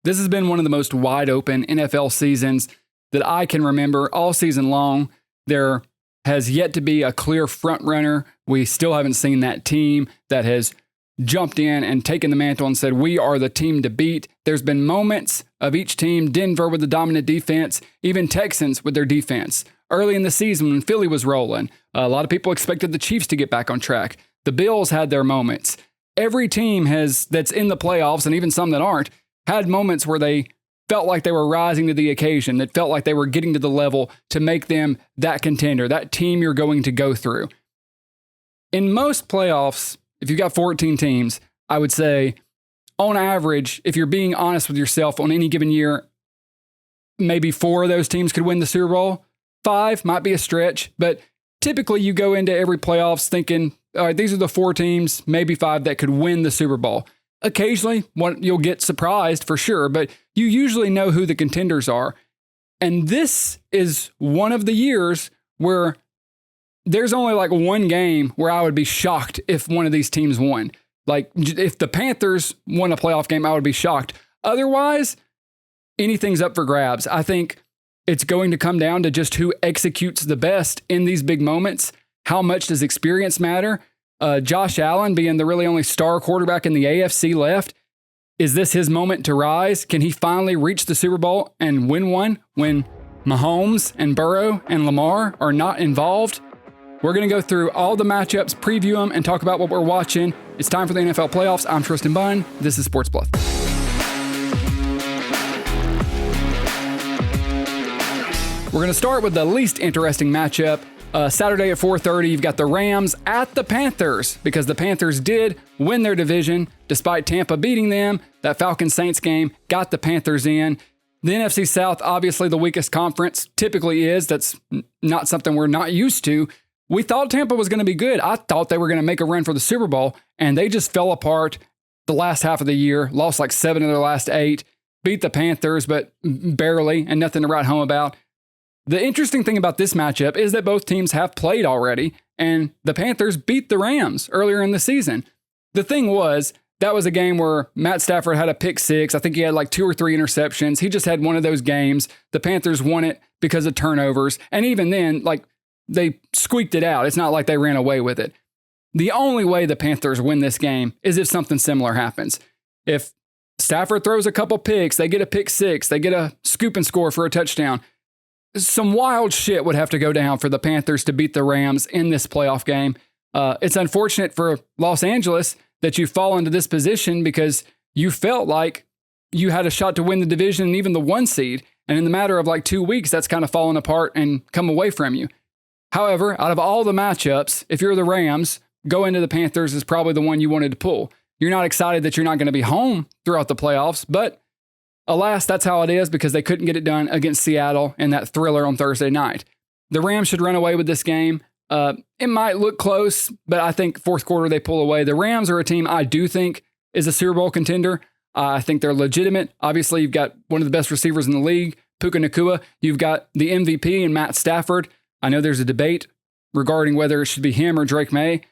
This has been one of the most wide open NFL seasons that I can remember all season long. There has yet to be a clear front runner. We still haven't seen that team that has jumped in and taken the mantle and said, we are the team to beat. There's been moments of each team, Denver with the dominant defense, even Texans with their defense. Early in the season when Philly was rolling, a lot of people expected the Chiefs to get back on track. The Bills had their moments. Every team that's in the playoffs, and even some that aren't, had moments where they felt like they were rising to the occasion, that felt like they were getting to the level to make them that contender, that team you're going to go through. In most playoffs, if you've got 14 teams, I would say, on average, if you're being honest with yourself on any given year, maybe 4 of those teams could win the Super Bowl. 5 might be a stretch, but typically you go into every playoffs thinking, all right, these are the 4 teams, maybe 5 that could win the Super Bowl. Occasionally, you'll get surprised for sure, but you usually know who the contenders are. And this is one of the years where there's only like one game where I would be shocked if one of these teams won. Like if the Panthers won a playoff game, I would be shocked. Otherwise, anything's up for grabs. I think it's going to come down to just who executes the best in these big moments. How much does experience matter? Josh Allen being the really only star quarterback in the AFC left. Is this his moment to rise? Can he finally reach the Super Bowl and win one when Mahomes and Burrow and Lamar are not involved? We're going to go through all the matchups, preview them, and talk about what we're watching. It's time for the NFL playoffs. I'm Tristan Bunn. This is Sports Bluff. We're going to start with the least interesting matchup. Saturday at 4:30, you've got the Rams at the Panthers because the Panthers did win their division despite Tampa beating them. That Falcons-Saints game got the Panthers in. The NFC South, obviously the weakest conference, typically is. That's not something we're not used to. We thought Tampa was going to be good. I thought they were going to make a run for the Super Bowl, and they just fell apart the last half of the year, lost like 7 of their last 8, beat the Panthers, but barely, and nothing to write home about. The interesting thing about this matchup is that both teams have played already, and the Panthers beat the Rams earlier in the season. The thing was, that was a game where Matt Stafford had a pick 6. I think he had like 2 or 3 interceptions. He just had one of those games. The Panthers won it because of turnovers. And even then, like, they squeaked it out. It's not like they ran away with it. The only way the Panthers win this game is if something similar happens. If Stafford throws a couple picks, they get a pick 6, they get a scoop and score for a touchdown. Some wild shit would have to go down for the Panthers to beat the Rams in this playoff game. It's unfortunate for Los Angeles that you fall into this position because you felt like you had a shot to win the division and even the 1 seed. And in the matter of like 2 weeks, that's kind of fallen apart and come away from you. However, out of all the matchups, if you're the Rams, go into the Panthers is probably the one you wanted to pull. You're not excited that you're not going to be home throughout the playoffs, but alas, that's how it is because they couldn't get it done against Seattle in that thriller on Thursday night. The Rams should run away with this game. It might look close, but I think fourth quarter they pull away. The Rams are a team I do think is a Super Bowl contender. I think they're legitimate. Obviously, you've got one of the best receivers in the league, Puka Nacua. You've got the MVP in Matt Stafford. I know there's a debate regarding whether it should be him or Drake May.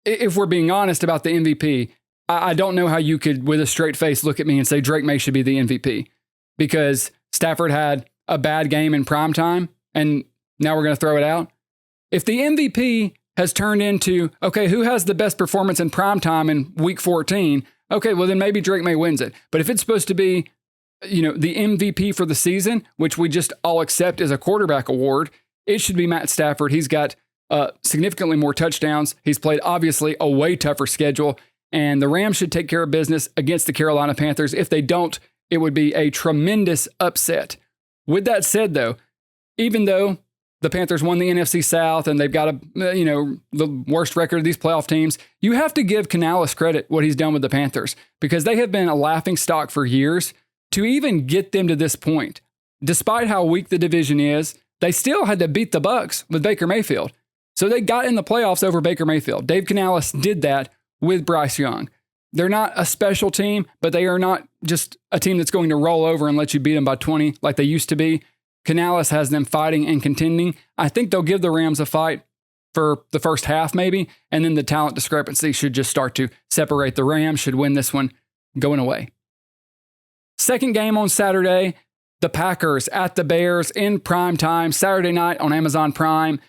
If we're being honest about the MVP, I don't know how you could, with a straight face, look at me and say Drake May should be the MVP because Stafford had a bad game in primetime and now we're going to throw it out. If the MVP has turned into, okay, who has the best performance in primetime in week 14? Okay, well then maybe Drake May wins it. But if it's supposed to be, the MVP for the season, which we just all accept as a quarterback award, it should be Matt Stafford. He's got significantly more touchdowns. He's played, obviously, a way tougher schedule. And the Rams should take care of business against the Carolina Panthers. If they don't, it would be a tremendous upset. With that said, though, even though the Panthers won the NFC South and they've got the worst record of these playoff teams, you have to give Canales credit what he's done with the Panthers because they have been a laughingstock for years. To even get them to this point, despite how weak the division is, they still had to beat the Bucs with Baker Mayfield. So they got in the playoffs over Baker Mayfield. Dave Canales did that with Bryce Young. They're not a special team, but they are not just a team that's going to roll over and let you beat them by 20 like they used to be. Canales has them fighting and contending. I think they'll give the Rams a fight for the first half maybe, and then the talent discrepancy should just start to separate. The Rams should win this one going away. Second game on Saturday, the Packers at the Bears in prime time, Saturday night on Amazon Prime.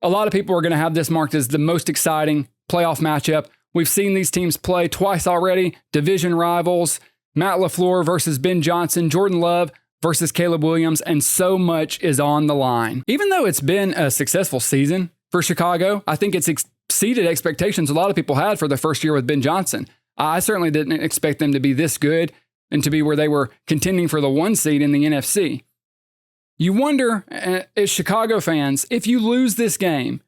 A lot of people are going to have this marked as the most exciting playoff matchup. We've seen these teams play twice already, division rivals, Matt LaFleur versus Ben Johnson, Jordan Love versus Caleb Williams, and so much is on the line. Even though it's been a successful season for Chicago, I think it's exceeded expectations a lot of people had for the first year with Ben Johnson. I certainly didn't expect them to be this good and to be where they were contending for the 1 seed in the NFC. You wonder, as Chicago fans, if you lose this game,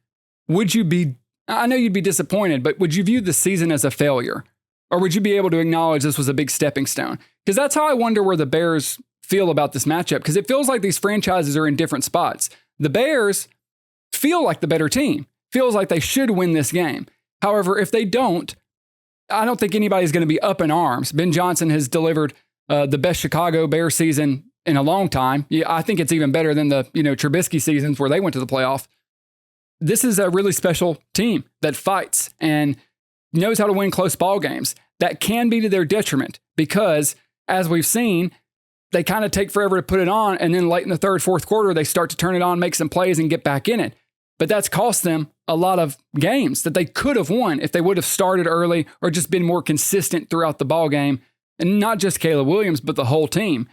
would you be, I know you'd be disappointed, but would you view the season as a failure? Or would you be able to acknowledge this was a big stepping stone? Because that's how I wonder where the Bears feel about this matchup, because it feels like these franchises are in different spots. The Bears feel like the better team, feels like they should win this game. However, if they don't, I don't think anybody's going to be up in arms. Ben Johnson has delivered the best Chicago Bears season in a long time. Yeah, I think it's even better than the Trubisky seasons where they went to the playoff. This is a really special team that fights and knows how to win close ball games. That can be to their detriment because, as we've seen, they kind of take forever to put it on, and then late in the third, fourth quarter, they start to turn it on, make some plays, and get back in it. But that's cost them a lot of games that they could have won if they would have started early or just been more consistent throughout the ball game. And not just Caleb Williams, but the whole team.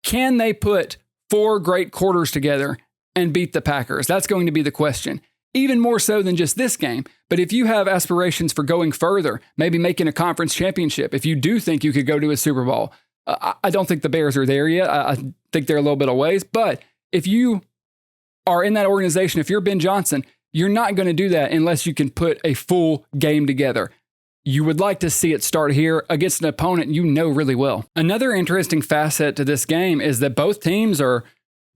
Can they put 4 great quarters together and beat the Packers? That's going to be the question. Even more so than just this game. But if you have aspirations for going further, maybe making a conference championship, if you do think you could go to a Super Bowl, I don't think the Bears are there yet. I think they're a little bit of ways. But if you are in that organization, if you're Ben Johnson, you're not going to do that unless you can put a full game together. You would like to see it start here against an opponent you know really well. Another interesting facet to this game is that both teams are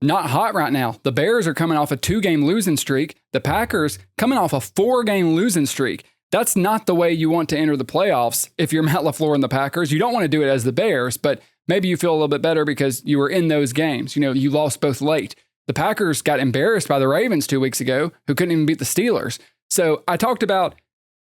not hot right now. The Bears are coming off a 2-game losing streak. The Packers coming off a 4-game losing streak. That's not the way you want to enter the playoffs if you're Matt LaFleur and the Packers. You don't want to do it as the Bears, but maybe you feel a little bit better because you were in those games. You lost both late. The Packers got embarrassed by the Ravens 2 weeks ago, who couldn't even beat the Steelers. So I talked about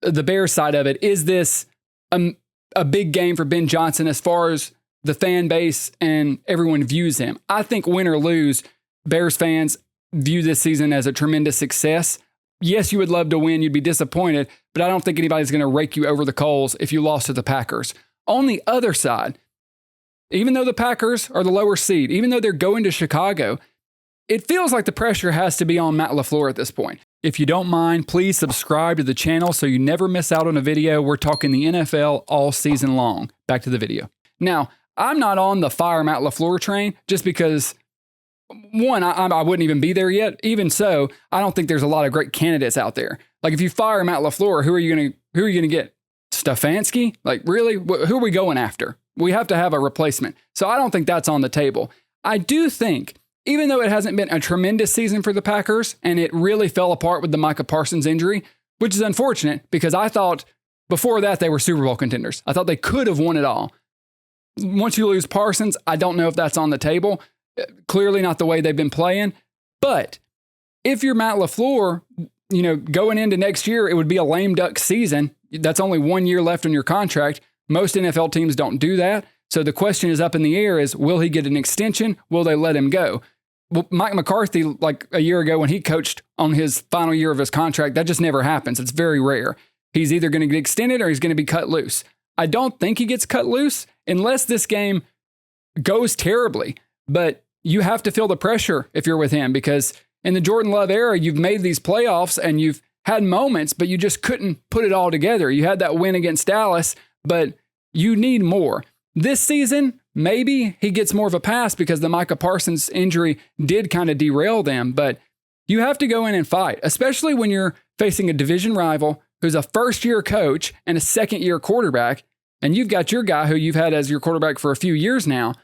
the Bears side of it. Is this a big game for Ben Johnson as far as the fan base and everyone views him? I think win or lose, Bears fans view this season as a tremendous success. Yes, you would love to win. You'd be disappointed, but I don't think anybody's going to rake you over the coals if you lost to the Packers. On the other side, even though the Packers are the lower seed, even though they're going to Chicago, it feels like the pressure has to be on Matt LaFleur at this point. If you don't mind, please subscribe to the channel so you never miss out on a video. We're talking the NFL all season long. Back to the video. Now, I'm not on the fire Matt LaFleur train just because, one, I wouldn't even be there yet. Even so, I don't think there's a lot of great candidates out there. Like, if you fire Matt LaFleur, who are you going to get? Stefanski? Like, really? Who are we going after? We have to have a replacement. So I don't think that's on the table. I do think, even though it hasn't been a tremendous season for the Packers, and it really fell apart with the Micah Parsons injury, which is unfortunate because I thought before that they were Super Bowl contenders. I thought they could have won it all. Once you lose Parsons, I don't know if that's on the table. Clearly not the way they've been playing. But if you're Matt LaFleur, going into next year, it would be a lame duck season. That's only 1 year left on your contract. Most NFL teams don't do that. So the question is up in the air is, will he get an extension? Will they let him go? Well, Mike McCarthy, like a year ago when he coached on his final year of his contract, that just never happens. It's very rare. He's either going to get extended or he's going to be cut loose. I don't think he gets cut loose unless this game goes terribly. But you have to feel the pressure if you're with him, because in the Jordan Love era, you've made these playoffs and you've had moments, but you just couldn't put it all together. You had that win against Dallas, but you need more. This season, maybe he gets more of a pass because the Micah Parsons injury did kind of derail them, but you have to go in and fight, especially when you're facing a division rival who's a first-year coach and a second-year quarterback, and you've got your guy who you've had as your quarterback for a few years now.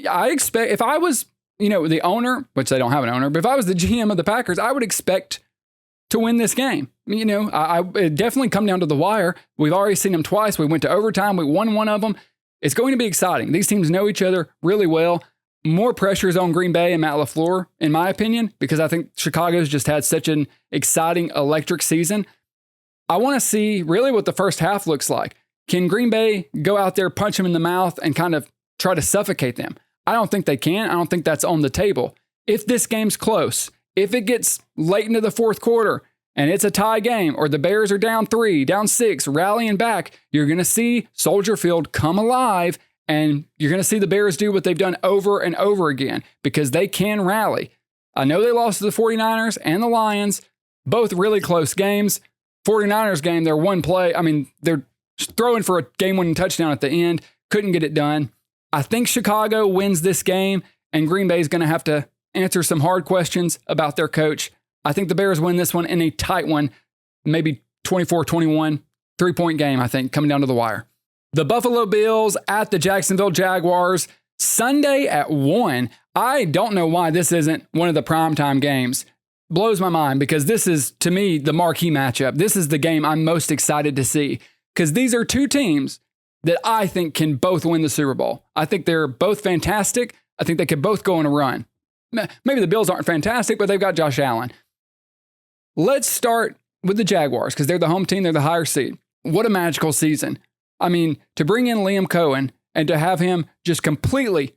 I expect, if I was, the owner, which they don't have an owner, but if I was the GM of the Packers, I would expect to win this game. It definitely come down to the wire. We've already seen them twice. We went to overtime. We won one of them. It's going to be exciting. These teams know each other really well. More pressure is on Green Bay and Matt LaFleur, in my opinion, because I think Chicago's just had such an exciting, electric season. I want to see really what the first half looks like. Can Green Bay go out there, punch them in the mouth, and kind of try to suffocate them. I don't think they can. I don't think that's on the table. If this game's close, if it gets late into the fourth quarter and it's a tie game, or the Bears are down 3, down 6, rallying back, you're going to see Soldier Field come alive, and you're going to see the Bears do what they've done over and over again, because they can rally. I know they lost to the 49ers and the Lions, both really close games. 49ers game, they're one play. I mean, they're throwing for a game-winning touchdown at the end. Couldn't get it done. I think Chicago wins this game, and Green Bay is going to have to answer some hard questions about their coach. I think the Bears win this one in a tight one, maybe 24-21, 3-point game, I think, coming down to the wire. The Buffalo Bills at the Jacksonville Jaguars, Sunday at 1. I don't know why this isn't one of the primetime games. Blows my mind, because this is, to me, the marquee matchup. This is the game I'm most excited to see, because these are two teams that I think can both win the Super Bowl. I think they're both fantastic. I think they could both go on a run. Maybe the Bills aren't fantastic, but they've got Josh Allen. Let's start with the Jaguars, because they're the home team. They're the higher seed. What a magical season. I mean, to bring in Liam Cohen and to have him just completely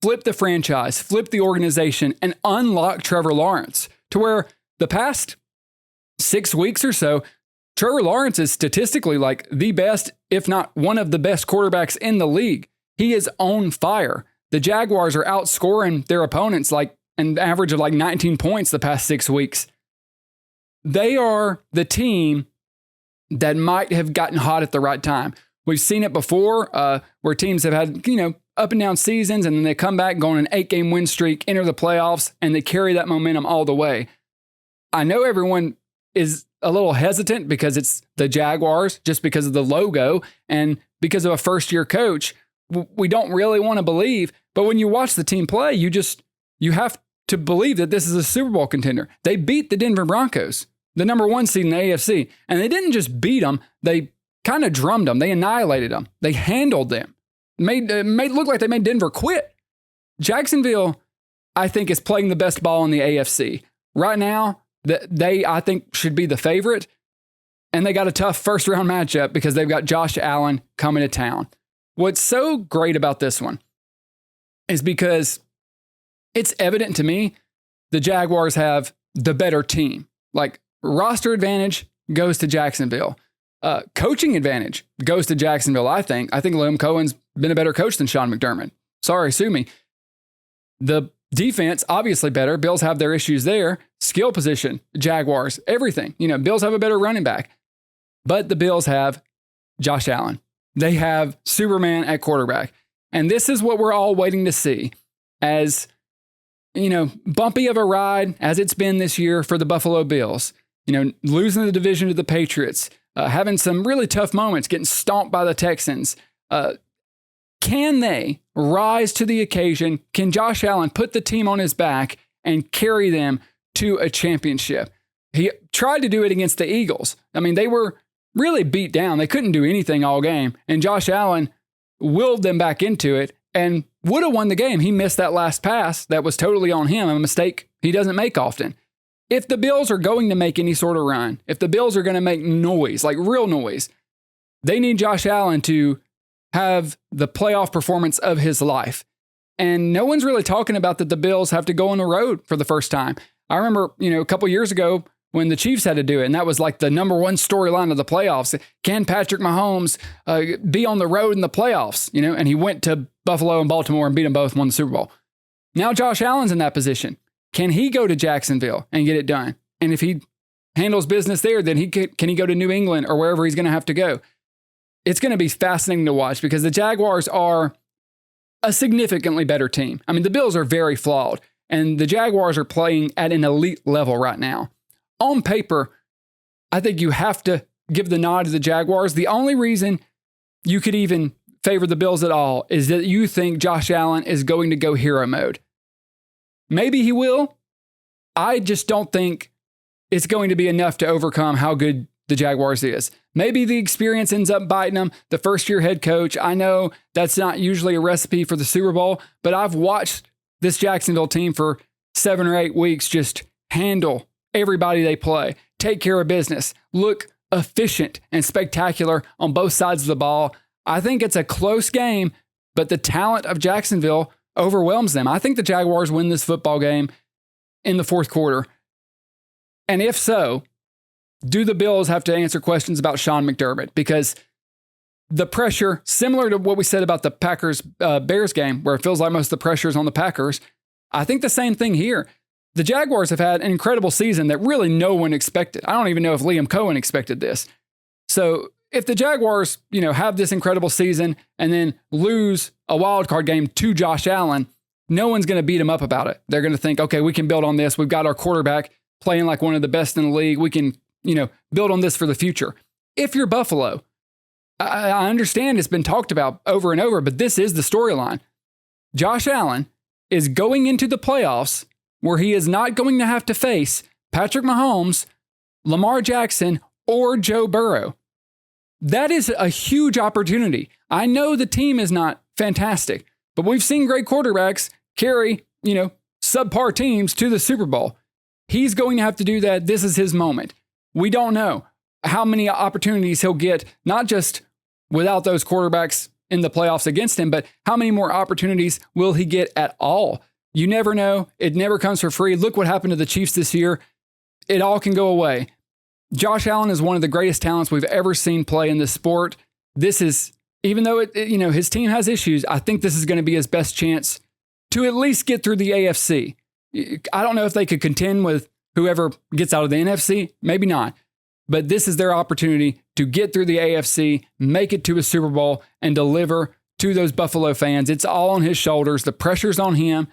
flip the franchise, flip the organization, and unlock Trevor Lawrence to where the past 6 weeks or so, Trevor Lawrence is statistically like the best, if not one of the best quarterbacks in the league. He is on fire. The Jaguars are outscoring their opponents like an average of like 19 points the past 6 weeks. They are the team that might have gotten hot at the right time. We've seen it before where teams have had, up and down seasons, and then they come back, go on an 8-game win streak, enter the playoffs, and they carry that momentum all the way. I know everyone is a little hesitant because it's the Jaguars, just because of the logo and because of a first-year coach. We don't really want to believe, but when you watch the team play, you have to believe that this is a Super Bowl contender. They beat the Denver Broncos, the number 1 seed in the AFC, and they didn't just beat them, they kind of drummed them. They annihilated them. They handled them. Made look like they made Denver quit. Jacksonville, I think, is playing the best ball in the AFC. Right now, they, I think, should be the favorite, and they got a tough first-round matchup because they've got Josh Allen coming to town. What's so great about this one is because it's evident to me the Jaguars have the better team. Like, roster advantage goes to Jacksonville. Coaching advantage goes to Jacksonville, I think. I think Liam Cohen's been a better coach than Sean McDermott. Sorry, sue me. The defense, obviously better. Bills have their issues there. Skill position, Jaguars, everything. Bills have a better running back. But the Bills have Josh Allen. They have Superman at quarterback. And this is what we're all waiting to see. As, bumpy of a ride as it's been this year for the Buffalo Bills. Losing the division to the Patriots, having some really tough moments, getting stomped by the Texans. Can they rise to the occasion? Can Josh Allen put the team on his back and carry them to a championship? He tried to do it against the Eagles. I mean, they were really beat down. They couldn't do anything all game. And Josh Allen willed them back into it and would have won the game. He missed that last pass. That was totally on him, a mistake he doesn't make often. If the Bills are going to make any sort of run, if the Bills are going to make noise, like real noise, they need Josh Allen to have the playoff performance of his life. And no one's really talking about that the Bills have to go on the road for the first time. I remember, a couple years ago when the Chiefs had to do it, and that was like the number 1 storyline of the playoffs. Can Patrick Mahomes be on the road in the playoffs? And he went to Buffalo and Baltimore and beat them both, won the Super Bowl. Now Josh Allen's in that position. Can he go to Jacksonville and get it done? And if he handles business there, then can he go to New England or wherever he's going to have to go? It's going to be fascinating to watch because the Jaguars are a significantly better team. I mean, the Bills are very flawed, and the Jaguars are playing at an elite level right now. On paper, I think you have to give the nod to the Jaguars. The only reason you could even favor the Bills at all is that you think Josh Allen is going to go hero mode. Maybe he will. I just don't think it's going to be enough to overcome how good the Jaguars is. Maybe the experience ends up biting them. The first-year head coach, I know that's not usually a recipe for the Super Bowl, but I've watched this Jacksonville team for 7 or 8 weeks just handle everybody they play, take care of business, look efficient and spectacular on both sides of the ball. I think it's a close game, but the talent of Jacksonville overwhelms them. I think the Jaguars win this football game in the fourth quarter. And if so, do the Bills have to answer questions about Sean McDermott? Because the pressure, similar to what we said about the Packers-Bears game, where it feels like most of the pressure is on the Packers, I think the same thing here. The Jaguars have had an incredible season that really no one expected. I don't even know if Liam Cohen expected this. So if the Jaguars, have this incredible season and then lose a wild card game to Josh Allen, no one's going to beat him up about it. They're going to think, okay, we can build on this. We've got our quarterback playing like one of the best in the league. We can, build on this for the future. If you're Buffalo, I understand it's been talked about over and over, but this is the storyline. Josh Allen is going into the playoffs where he is not going to have to face Patrick Mahomes, Lamar Jackson, or Joe Burrow. That is a huge opportunity. I know the team is not fantastic, but we've seen great quarterbacks carry, subpar teams to the Super Bowl. He's going to have to do that. This is his moment. We don't know how many opportunities he'll get, not just without those quarterbacks in the playoffs against him, but how many more opportunities will he get at all? You never know. It never comes for free. Look what happened to the Chiefs this year. It all can go away. Josh Allen is one of the greatest talents we've ever seen play in this sport. This is, even though his team has issues, I think this is going to be his best chance to at least get through the AFC. I don't know if they could contend with whoever gets out of the NFC, maybe not. But this is their opportunity to get through the AFC, make it to a Super Bowl, and deliver to those Buffalo fans. It's all on his shoulders. The pressure's on him.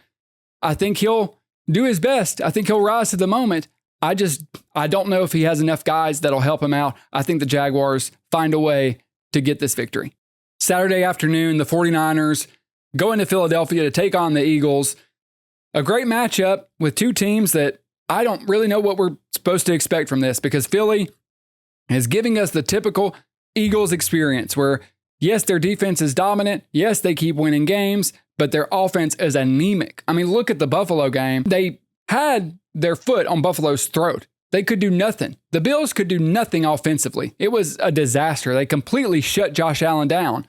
I think he'll do his best. I think he'll rise to the moment. I don't know if he has enough guys that'll help him out. I think the Jaguars find a way to get this victory. Saturday afternoon, the 49ers go into Philadelphia to take on the Eagles. A great matchup with two teams that I don't really know what we're supposed to expect from this, because Philly is giving us the typical Eagles experience where, yes, their defense is dominant. Yes, they keep winning games, but their offense is anemic. I mean, look at the Buffalo game. They had their foot on Buffalo's throat. They could do nothing. The Bills could do nothing offensively. It was a disaster. They completely shut Josh Allen down.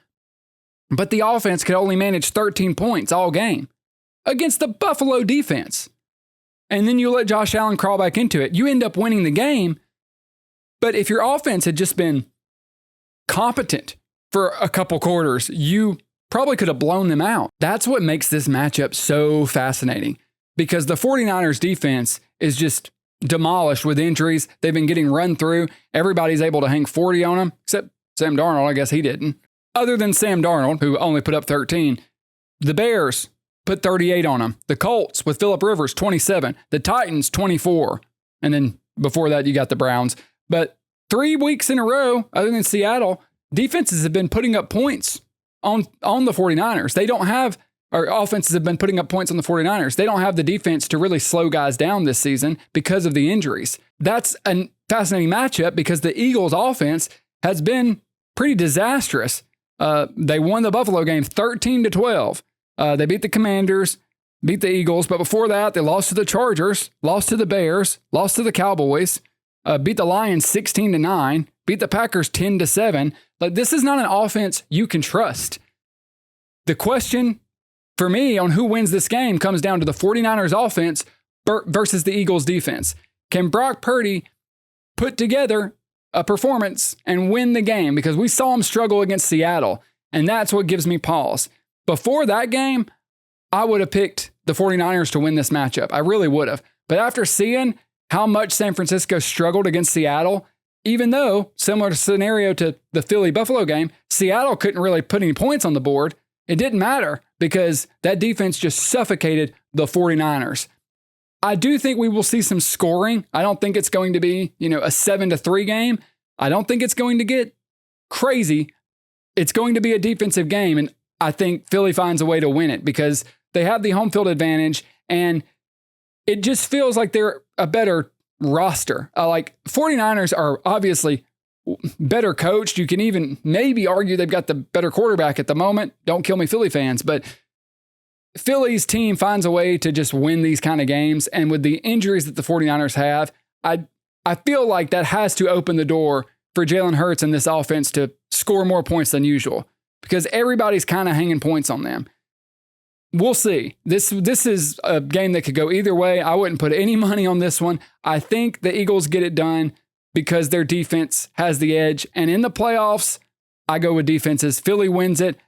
But the offense could only manage 13 points all game against the Buffalo defense. And then you let Josh Allen crawl back into it. You end up winning the game. But if your offense had just been competent for a couple quarters, you probably could have blown them out. That's what makes this matchup so fascinating, because the 49ers defense is just demolished with injuries. They've been getting run through. Everybody's able to hang 40 on them, except Sam Darnold. I guess he didn't. Other than Sam Darnold, who only put up 13, the Bears put 38 on them. The Colts with Phillip Rivers, 27. The Titans, 24. And then before that, you got the Browns. But 3 weeks in a row, other than Seattle, defenses have been putting up points on the 49ers. They don't have, or offenses have been putting up points on the 49ers. They don't have the defense to really slow guys down this season because of the injuries. That's a fascinating matchup because the Eagles' offense has been pretty disastrous. They won the Buffalo game 13-12. They beat the Commanders, beat the Eagles, but before that, they lost to the Chargers, lost to the Bears, lost to the Cowboys, beat the Lions 16-9, beat the Packers 10-7. Like, this is not an offense you can trust. The question for me on who wins this game comes down to the 49ers offense versus the Eagles defense. Can Brock Purdy put together a performance and win the game? Because we saw him struggle against Seattle, and that's what gives me pause. Before that game, I would have picked the 49ers to win this matchup. I really would have. But after seeing how much San Francisco struggled against Seattle, even though, similar scenario to the Philly-Buffalo game, Seattle couldn't really put any points on the board, it didn't matter because that defense just suffocated the 49ers. I do think we will see some scoring. I don't think it's going to be, a 7-3 game. I don't think it's going to get crazy. It's going to be a defensive game, and I think Philly finds a way to win it because they have the home field advantage, and it just feels like they're a better roster. 49ers are obviously better coached. You can even maybe argue they've got the better quarterback at the moment. Don't kill me, Philly fans, but Philly's team finds a way to just win these kind of games, and with the injuries that the 49ers have, I feel like that has to open the door for Jalen Hurts and this offense to score more points than usual. because everybody's kind of hanging points on them. We'll see. This is a game that could go either way. I wouldn't put any money on this one. I think the Eagles get it done because their defense has the edge. And in the playoffs, I go with defenses. Philly wins it.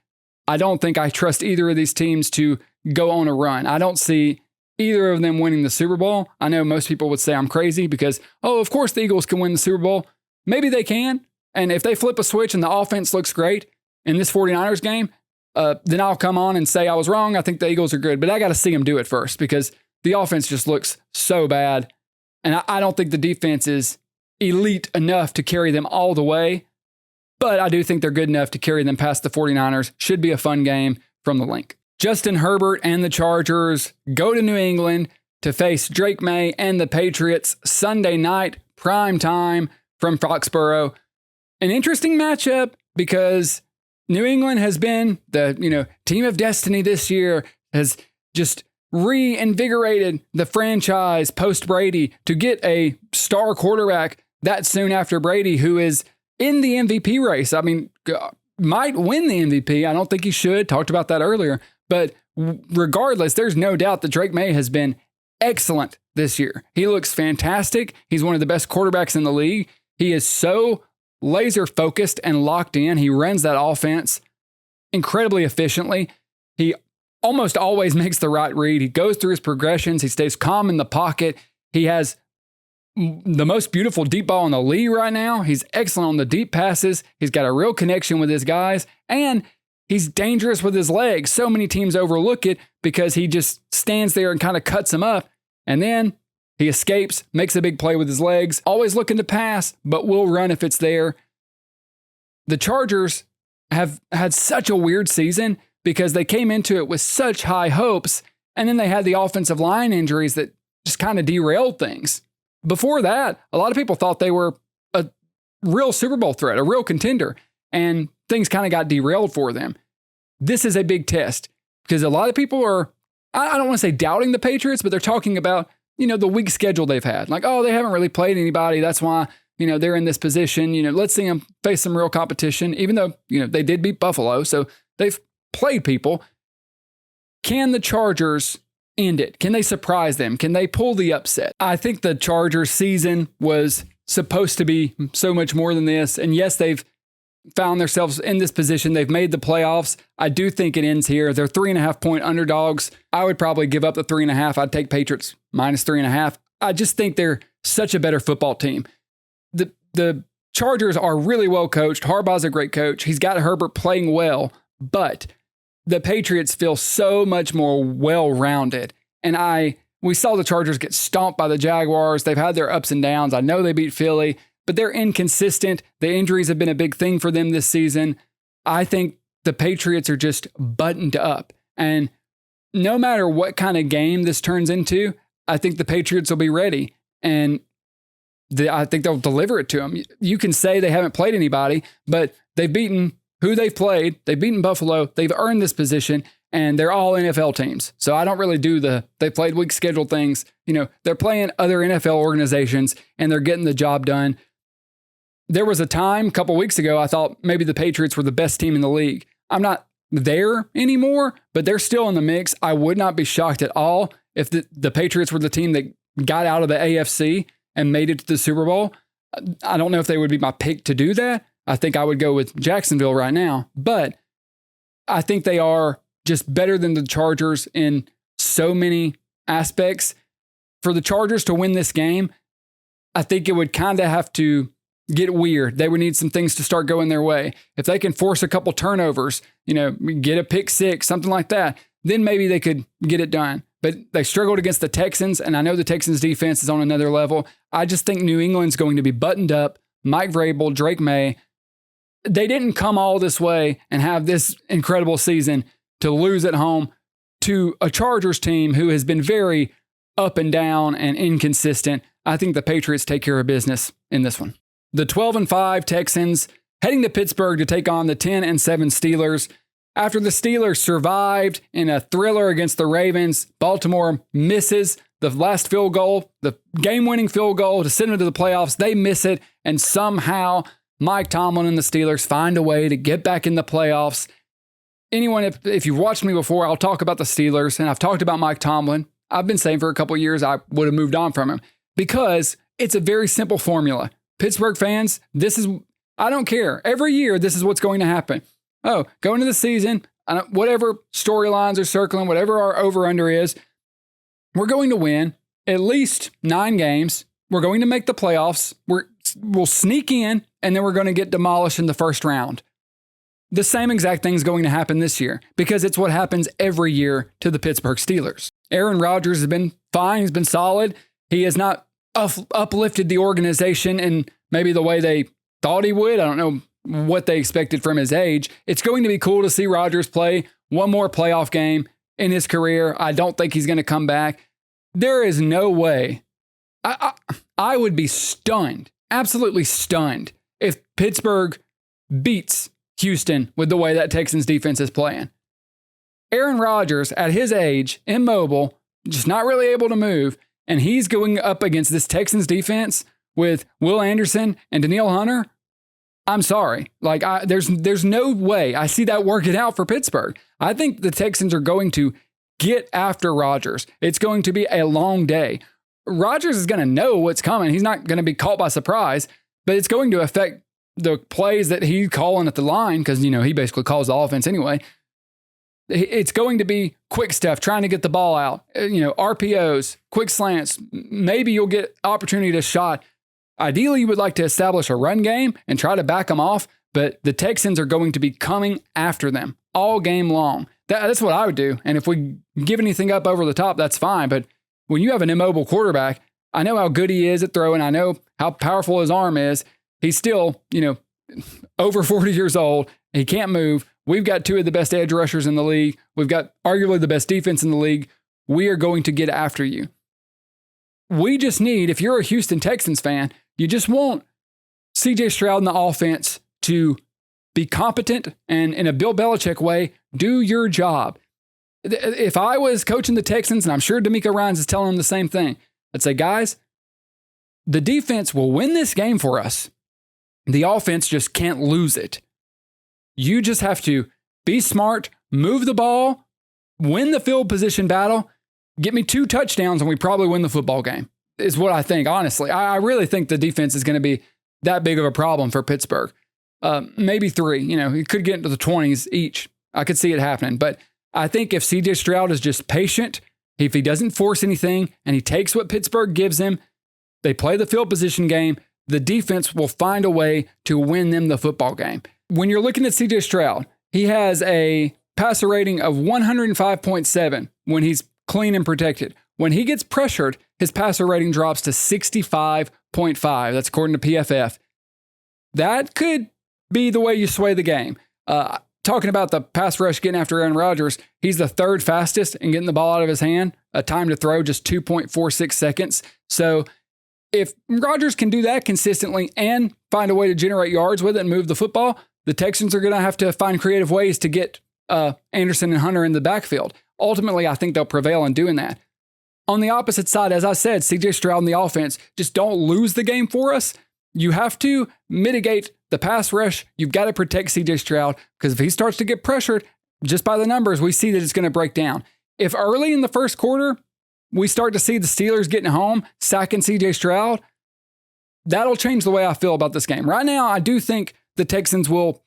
I don't think I trust either of these teams to go on a run. I don't see either of them winning the Super Bowl. I know most people would say I'm crazy because, of course the Eagles can win the Super Bowl. Maybe they can. And if they flip a switch and the offense looks great in this 49ers game, then I'll come on and say I was wrong. I think the Eagles are good, but I got to see them do it first because the offense just looks so bad. And I don't think the defense is elite enough to carry them all the way, but I do think they're good enough to carry them past the 49ers. Should be a fun game from the link. Justin Herbert and the Chargers go to New England to face Drake May and the Patriots Sunday night, prime time from Foxborough. An interesting matchup because New England has been the team of destiny this year, has just reinvigorated the franchise post Brady to get a star quarterback that soon after Brady, who is in the MVP race. I mean, might win the MVP. I don't think he should. Talked about that earlier. But regardless, there's no doubt that Drake May has been excellent this year. He looks fantastic. He's one of the best quarterbacks in the league. He is so laser focused and locked in. He runs that offense incredibly efficiently. He almost always makes the right read. He goes through his progressions. He stays calm in the pocket. He has the most beautiful deep ball in the league right now. He's excellent on the deep passes. He's got a real connection with his guys, and he's dangerous with his legs. So many teams overlook it because he just stands there and kind of cuts them up, and then he escapes, makes a big play with his legs, always looking to pass, but will run if it's there. The Chargers have had such a weird season because they came into it with such high hopes, and then they had the offensive line injuries that just kind of derailed things. Before that, a lot of people thought they were a real Super Bowl threat, a real contender, and things kind of got derailed for them. This is a big test because a lot of people are, I don't want to say doubting the Patriots, but they're talking about, the weak schedule they've had. Like, they haven't really played anybody. That's why, they're in this position. Let's see them face some real competition, even though, they did beat Buffalo. So they've played people. Can the Chargers end it? Can they surprise them? Can they pull the upset? I think the Chargers season was supposed to be so much more than this. And yes, they've found themselves in this position. They've made the playoffs. I do think it ends here. They're 3.5 point underdogs. I would probably give up the 3.5. I'd take Patriots minus 3.5. I just think they're such a better football team. The Chargers are really well coached. Harbaugh's a great coach. He's got Herbert playing well, but the Patriots feel so much more well-rounded. And we saw the Chargers get stomped by the Jaguars. They've had their ups and downs. I know they beat Philly, but they're inconsistent. The injuries have been a big thing for them this season. I think the Patriots are just buttoned up. And no matter what kind of game this turns into, I think the Patriots will be ready. And I think they'll deliver it to them. You can say they haven't played anybody, but they've beaten who they've played. They've beaten Buffalo. They've earned this position, and they're all NFL teams. So I don't really do they played weak schedule things. They're playing other NFL organizations, and they're getting the job done. There was a time a couple weeks ago I thought maybe the Patriots were the best team in the league. I'm not there anymore, but they're still in the mix. I would not be shocked at all if the Patriots were the team that got out of the AFC and made it to the Super Bowl. I don't know if they would be my pick to do that. I think I would go with Jacksonville right now, but I think they are just better than the Chargers in so many aspects. For the Chargers to win this game, I think it would kind of have to get weird. They would need some things to start going their way. If they can force a couple turnovers, get a pick six, something like that, then maybe they could get it done. But they struggled against the Texans, and I know the Texans defense is on another level. I just think New England's going to be buttoned up. Mike Vrabel, Drake May, they didn't come all this way and have this incredible season to lose at home to a Chargers team who has been very up and down and inconsistent. I think the Patriots take care of business in this one. The 12-5 Texans heading to Pittsburgh to take on the 10-7 Steelers. After the Steelers survived in a thriller against the Ravens, Baltimore misses the last field goal, the game-winning field goal to send them to the playoffs. They miss it, and somehow Mike Tomlin and the Steelers find a way to get back in the playoffs. anyone, if you've watched me before, I'll talk about the Steelers, and I've talked about Mike Tomlin. I've been saying for a couple of years I would have moved on from him because it's a very simple formula. Pittsburgh fans, I don't care. Every year, this is what's going to happen. Oh, going into the season, whatever storylines are circling, whatever our over-under is, we're going to win at least 9 games. We're going to make the playoffs. We'll sneak in, and then we're going to get demolished in the first round. The same exact thing is going to happen this year because it's what happens every year to the Pittsburgh Steelers. Aaron Rodgers has been fine. He's been solid. He has not uplifted the organization in maybe the way they thought he would. I don't know what they expected from his age. It's going to be cool to see Rodgers play one more playoff game in his career. I don't think he's going to come back. There is no way. I would be stunned, absolutely stunned, if Pittsburgh beats Houston with the way that Texans defense is playing. Aaron Rodgers, at his age, immobile, just not really able to move, and he's going up against this Texans defense with Will Anderson and Danielle Hunter. I'm sorry. There's no way I see that working out for Pittsburgh. I think the Texans are going to get after Rodgers. It's going to be a long day. Rodgers is going to know what's coming. He's not going to be caught by surprise, but it's going to affect the plays that he's calling at the line because, he basically calls the offense anyway. It's going to be quick stuff, trying to get the ball out, RPOs, quick slants. Maybe you'll get opportunity to shot. Ideally, you would like to establish a run game and try to back them off, but the Texans are going to be coming after them all game long. That's what I would do. And if we give anything up over the top, that's fine. But when you have an immobile quarterback, I know how good he is at throwing. I know how powerful his arm is. He's still, over 40 years old. He can't move. We've got 2 of the best edge rushers in the league. We've got arguably the best defense in the league. We are going to get after you. We just need, if you're a Houston Texans fan, you just want CJ Stroud in the offense to be competent and in a Bill Belichick way, do your job. If I was coaching the Texans, and I'm sure D'Amico Ryans is telling them the same thing, I'd say, guys, the defense will win this game for us. The offense just can't lose it. You just have to be smart, move the ball, win the field position battle, get me 2 touchdowns, and we probably win the football game, is what I think, honestly. I really think the defense is going to be that big of a problem for Pittsburgh. Maybe 3. He could get into the 20s each. I could see it happening. But I think if CJ Stroud is just patient, if he doesn't force anything, and he takes what Pittsburgh gives him, they play the field position game, the defense will find a way to win them the football game. When you're looking at CJ Stroud, he has a passer rating of 105.7 when he's clean and protected. When he gets pressured, his passer rating drops to 65.5. That's according to PFF. That could be the way you sway the game. Talking about the pass rush getting after Aaron Rodgers, he's the 3rd fastest in getting the ball out of his hand. A time to throw, just 2.46 seconds. So if Rodgers can do that consistently and find a way to generate yards with it and move the football, the Texans are going to have to find creative ways to get Anderson and Hunter in the backfield. Ultimately, I think they'll prevail in doing that. On the opposite side, as I said, CJ Stroud and the offense, just don't lose the game for us. You have to mitigate the pass rush. You've got to protect CJ Stroud because if he starts to get pressured, just by the numbers, we see that it's going to break down. If early in the first quarter, we start to see the Steelers getting home, sacking CJ Stroud, that'll change the way I feel about this game. Right now, I do think the Texans will,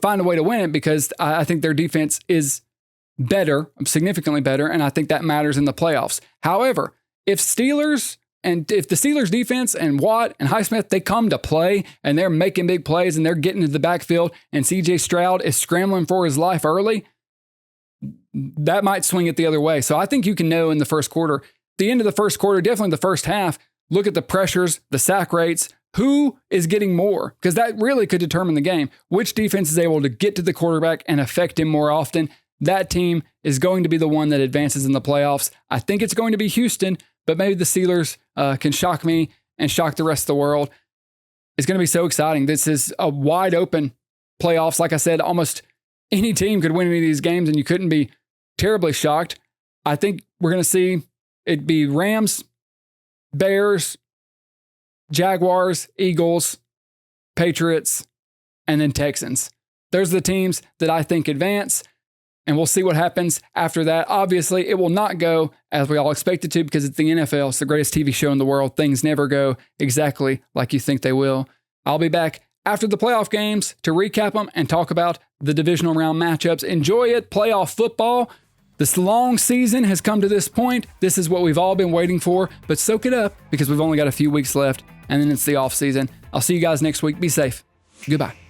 find a way to win it because I think their defense is better, significantly better, and I think that matters in the playoffs. However, if the Steelers defense and Watt and Highsmith, they come to play and they're making big plays and they're getting to the backfield and CJ Stroud is scrambling for his life early, that might swing it the other way. So I think you can know in the first quarter, the end of the first quarter, definitely the first half, look at the pressures, the sack rates, who is getting more, because that really could determine the game. Which defense is able to get to the quarterback and affect him more often? That team is going to be the one that advances in the playoffs. I think it's going to be Houston, but maybe the Steelers can shock me and shock the rest of the world. It's going to be so exciting. This is a wide open playoffs. Like I said, almost any team could win any of these games, and you couldn't be terribly shocked. I think we're going to see it be Rams, Bears, Jaguars, Eagles, Patriots, and then Texans. Those are the teams that I think advance. and we'll see what happens after that. Obviously, it will not go as we all expect it to because it's the NFL. It's the greatest TV show in the world. Things never go exactly like you think they will. I'll be back after the playoff games to recap them and talk about the divisional round matchups. Enjoy it. Playoff football. This long season has come to this point. This is what we've all been waiting for, but soak it up because we've only got a few weeks left, and then it's the off season. I'll see you guys next week. Be safe. Goodbye.